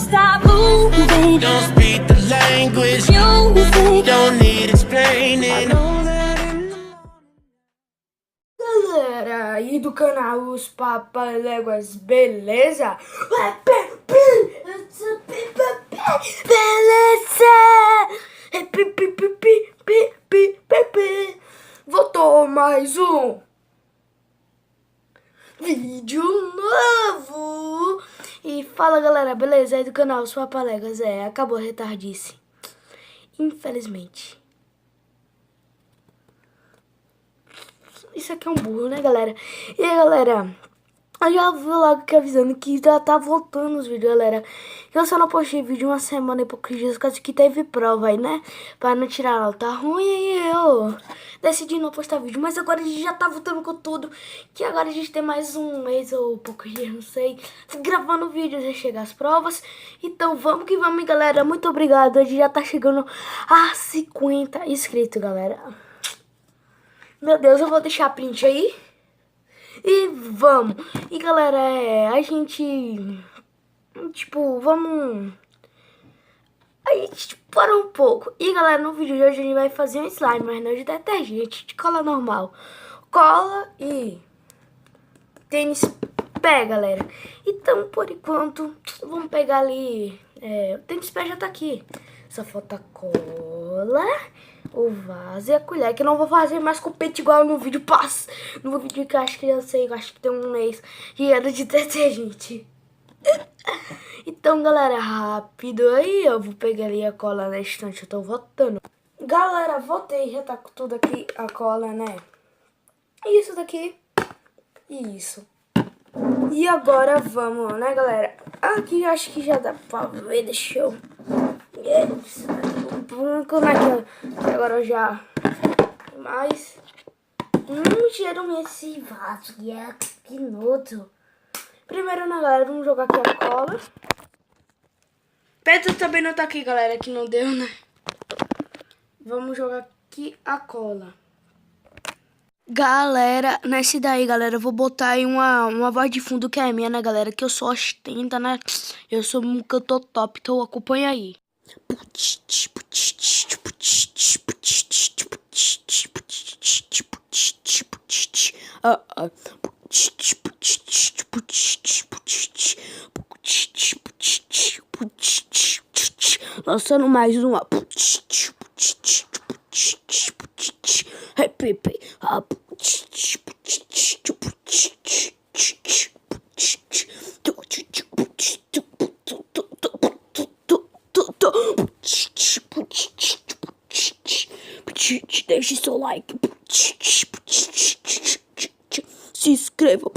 stop moving. Don't speak the language. Music. Don't need explaining. Galera aí do canal Os Papaléguas, beleza? Beleza! Voltou mais um vídeo novo. E fala galera, beleza? Aí do canal Os Papaléguas, acabou a retardice, infelizmente. Isso aqui é um burro, né, galera? E aí, galera, eu já vou logo aqui avisando que já tá voltando os vídeos, galera. Eu só não postei vídeo uma semana e poucos dias, por causa que teve prova aí, né? Pra não tirar ela, tá ruim, aí eu decidi não postar vídeo. Mas agora a gente já tá voltando com tudo, que agora a gente tem mais um mês ou poucos dias, não sei, gravando vídeos e chegar as provas. Então vamos que vamos, galera. Muito obrigado, a gente já tá chegando a 50 inscritos, galera. Meu Deus, eu vou deixar print aí. E vamos. E galera, a gente... Tipo, vamos... A gente parou um pouco. E galera, no vídeo de hoje a gente vai fazer um slime, mas não de detergente, de cola normal. Cola e... tênis pé, galera. Então, por enquanto, vamos pegar ali... o tênis pé já tá aqui. Só falta cola, o vaso e a colher, que eu não vou fazer mais com o peito igual no vídeo passo. No vídeo que eu acho que eu sei, eu acho que tem um mês, e era de detergente. Então, galera, rápido aí, eu vou pegar ali a cola na estante, eu tô voltando. Galera, voltei, já tá com tudo aqui, a cola, né? Isso daqui e isso. E agora vamos, né, galera? Aqui eu acho que já dá pra ver, deixa eu... Como é que agora eu já... Mas... cheiro esse vaso, que nojo. Primeiro, né, galera, vamos jogar aqui a cola. Pedro também não tá aqui, galera, que não deu, né? Vamos jogar aqui a cola. Galera, nesse daí, galera, eu vou botar aí uma voz de fundo que é minha, né, galera? Que eu sou ostenta, né? Eu sou um cantor top, então acompanha aí. Lançando mais uma. Deixe seu like, se inscreva,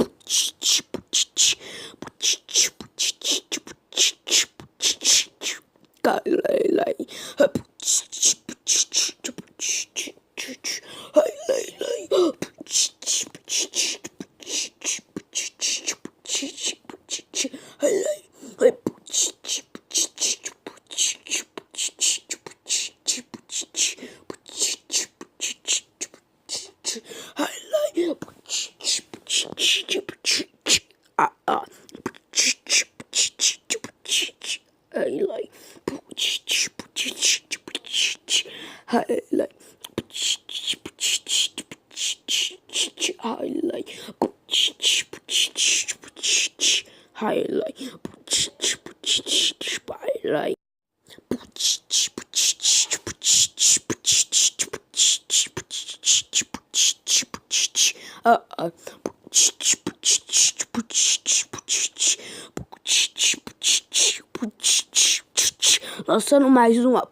lançando mais uma.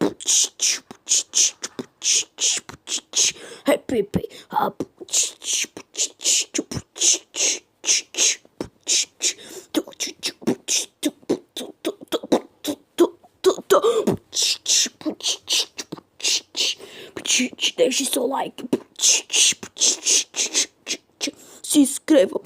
Deixe seu like, se inscreva,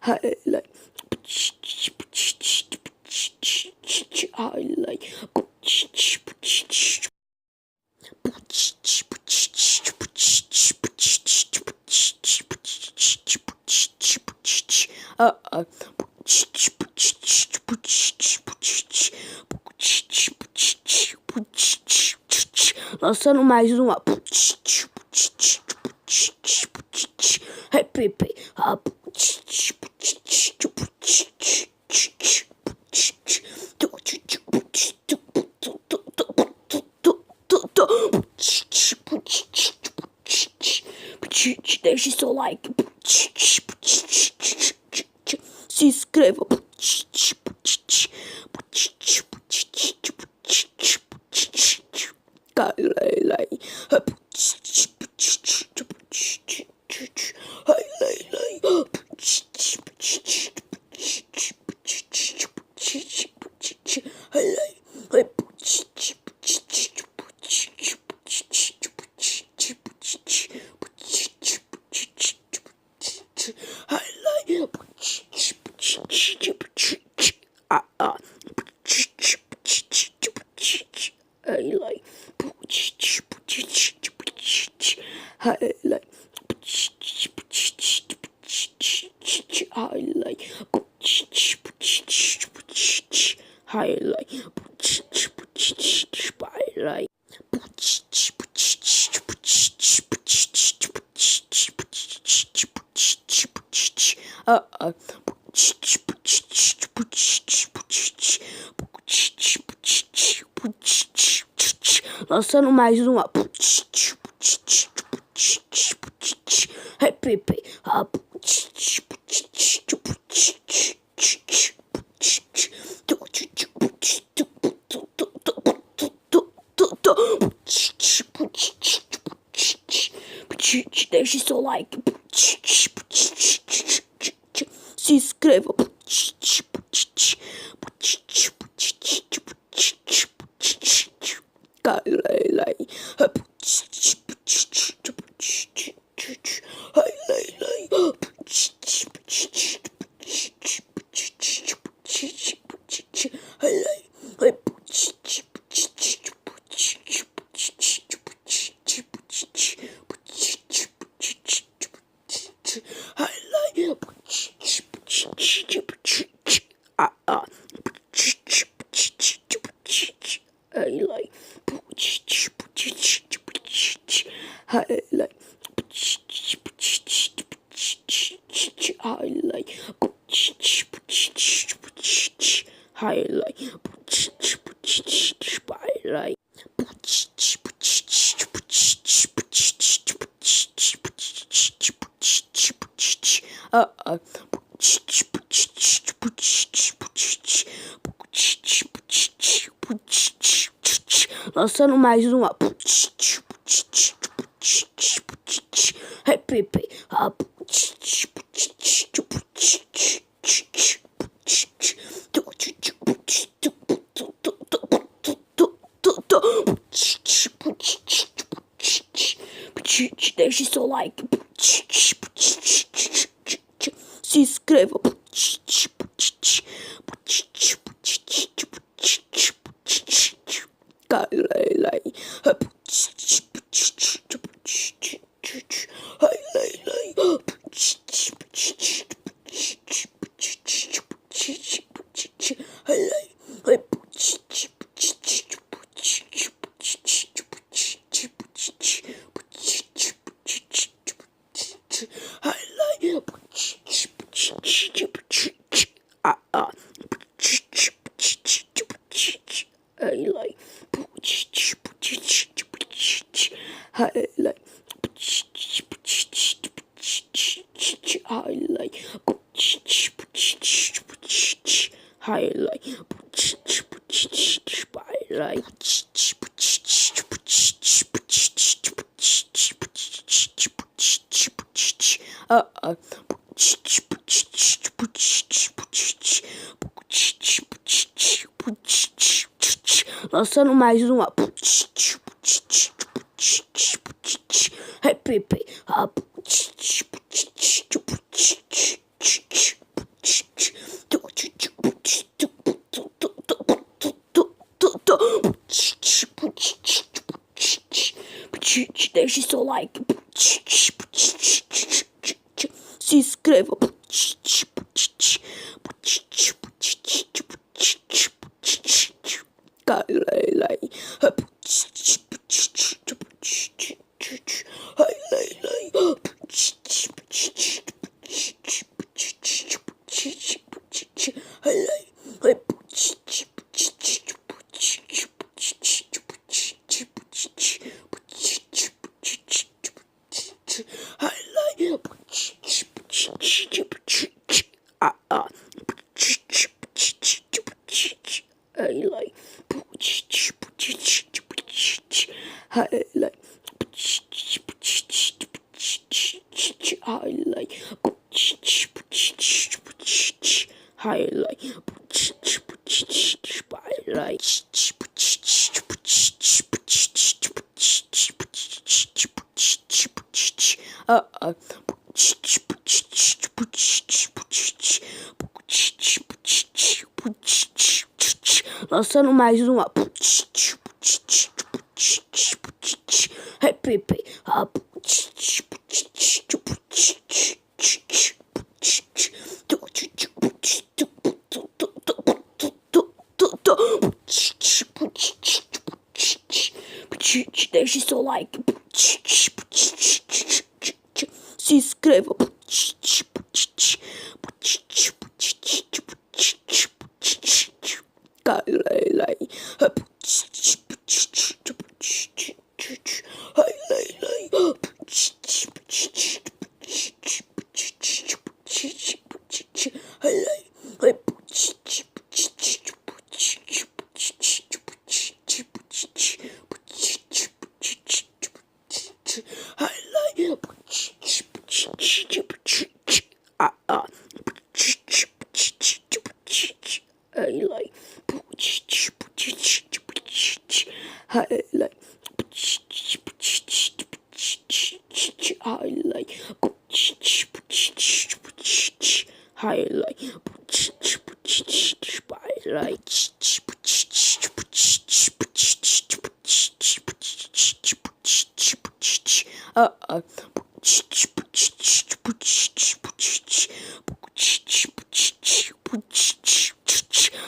highlight, lançando mais uma. Pepe. Deixe seu like. Se inscreva. Lançando mais uma. Pepe. Deixe seu like. Se inscreva. Lançando mais uma. Pepe. Deixe seu like. Se inscreva. Lançando mais uma. Pepe. deixe seu like, se inscreva, lançando mais uma. Pepe. Deixe seu like, se inscreva,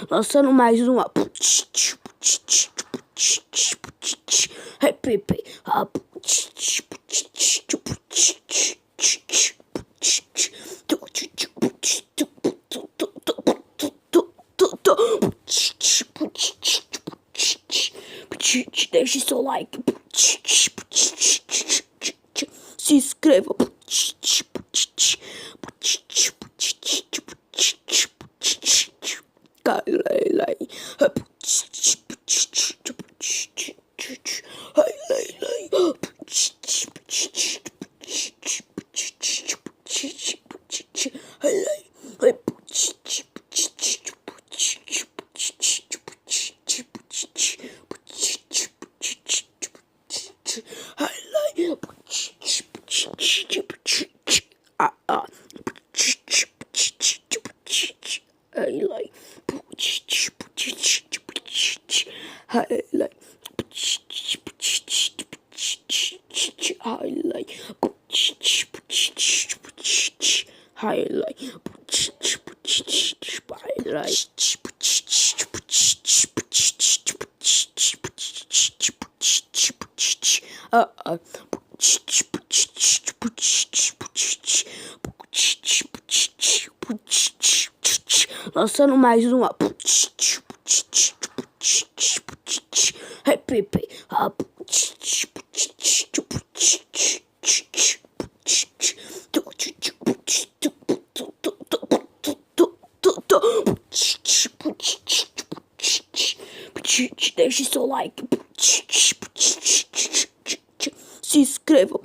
lançando mais uma. Pepe. Deixe seu like, se inscreva, lançando mais uma. Pepe. Deixe seu like, se inscreva,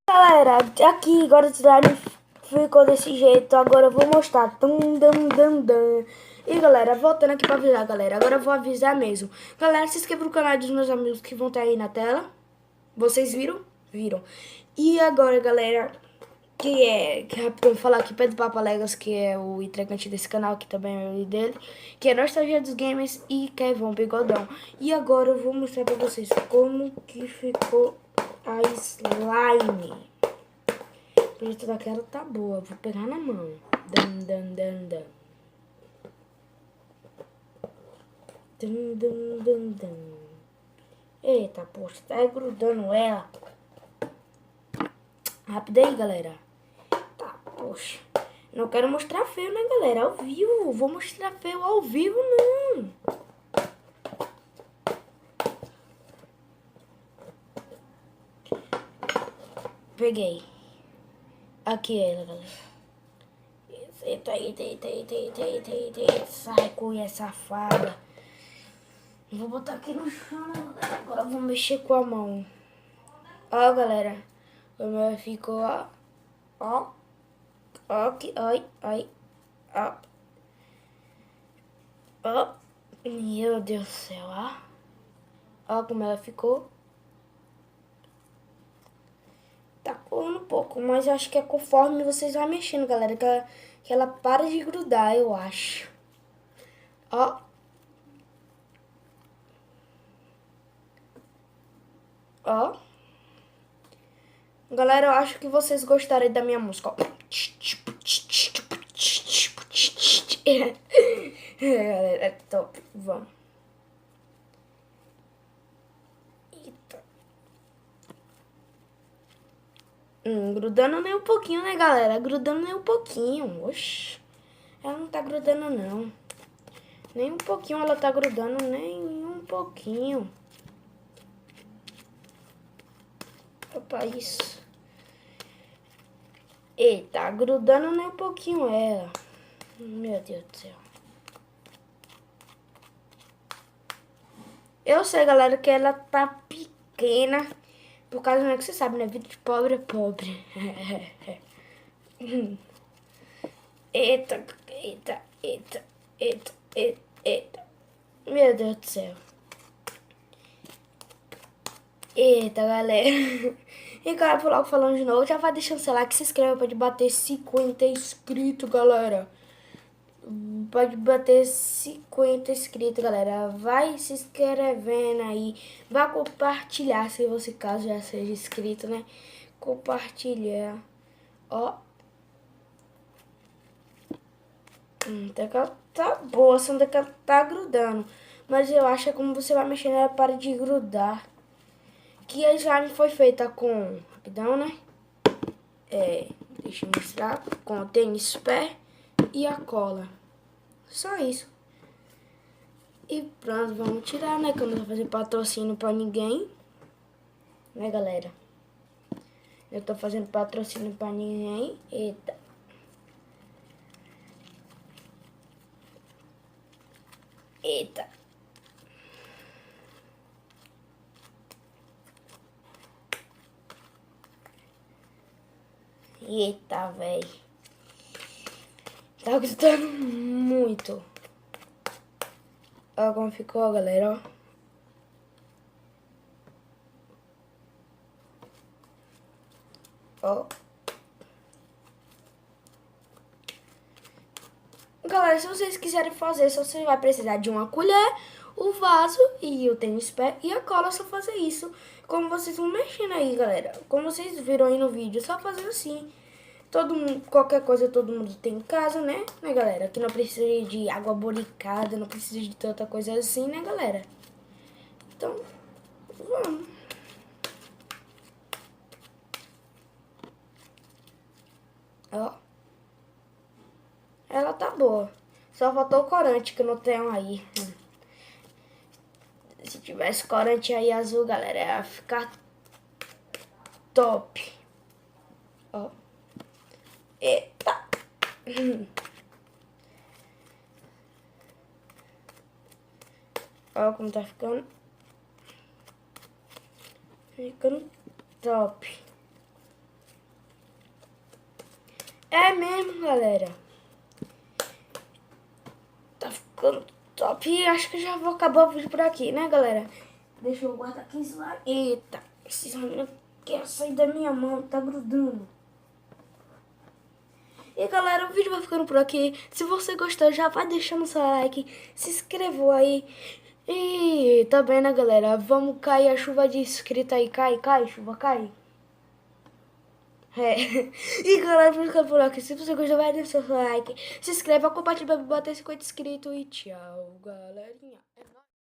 galera, aqui agora tirarem ficou desse jeito. Agora eu vou mostrar. Tum, dum, dum, dum. E galera, voltando aqui pra avisar, galera. Agora eu vou avisar mesmo. Galera, se inscreva no canal dos meus amigos que vão estar aí na tela. Vocês viram? Viram. E agora, galera, que rapidão falar aqui, Pedro Papalegas, que é o integrante desse canal, que também é o dele, que é Nostalgia dos Games e Kevon Bigodão. E agora eu vou mostrar pra vocês como que ficou a slime. O projeto daquela tá boa, vou pegar na mão. Dum, dum, dum, dum. Dum, dum, dum, dum. Eita, poxa, tá grudando ela. Rápido aí, galera. Tá, poxa. Não quero mostrar feio, né, galera? Ao vivo. Vou mostrar feio ao vivo, não. Peguei. Aqui ela, galera. Eita, eita, eita, eita, eita, eita, eita, eita. Sai, cunha safada. Vou botar aqui no chão, galera. Agora eu vou mexer com a mão. Ó, galera. O meu ficou, ó. Ó. Ó, aqui. Ai, ai. Ó. Ó. Meu Deus do céu, ó. Ó como ela ficou. Tá colando um pouco, mas eu acho que é conforme vocês vão mexendo, galera. Que ela para de grudar, eu acho. Ó. Ó. Galera, eu acho que vocês gostaram da minha música, ó. Galera, é top. Vamos. Eita. Grudando nem um pouquinho, né, galera? Grudando nem um pouquinho. Oxi. Ela não tá grudando, não. Nem um pouquinho ela tá grudando, nem um pouquinho. Opa, isso. Eita, grudando nem um pouquinho ela. Meu Deus do céu. Eu sei, galera, que ela tá pequena. Por causa, né, que você sabe, né? Vida de pobre é pobre. Eita, eita, eita, eita, eita, eita. Meu Deus do céu. Eita, galera. E cara, por logo falando de novo, já vai deixando seu like, se inscreva, pode bater 50 inscritos, galera. Pode bater 50 inscritos, galera. Vai se inscrevendo aí. Vai compartilhar, se você caso já seja inscrito, né? Compartilhar. Ó. Tá boa, só que ela tá grudando. Mas eu acho que como você vai mexendo, ela para de grudar. Que a slime foi feita com, rapidão, né? Deixa eu mostrar. Com o tênis pé e a cola. Só isso. E pronto, vamos tirar, né? Que eu não vou fazer patrocínio pra ninguém. Né, galera? Eu tô fazendo patrocínio pra ninguém. Eita. Eita. Eita, velho. Tá gostando muito. Olha como ficou, galera, ó. Galera, se vocês quiserem fazer, só você vai precisar de uma colher, o vaso e o tênis pé e a cola, só fazer isso. Como vocês vão mexendo aí, galera. Como vocês viram aí no vídeo, só fazer assim. Todo mundo, qualquer coisa todo mundo tem em casa, né, galera? Que não precisa de água boricada, não precisa de tanta coisa assim, né, galera? Então, vamos. Ó. Ela tá boa. Só faltou o corante que eu não tenho aí. Se tivesse corante aí azul, galera, ia ficar top. Ó. Eita. Olha como tá ficando. Ficando top. É mesmo, galera. Tá ficando top. E acho que já vou acabar o vídeo por aqui, né, galera? Deixa eu guardar aqui isso lá. Eita, esse slime quer sair da minha mão, tá grudando. E galera, o vídeo vai ficando por aqui. Se você gostou, já vai deixando seu like, se inscreveu aí. E também, né, galera, vamos cair a chuva de inscrito aí. Cai, chuva, cai. É. E galera, vamos ficando por aqui. Se você gostou, vai deixar seu like, se inscreva, compartilha, bater 50 inscritos e tchau, galerinha. É nóis.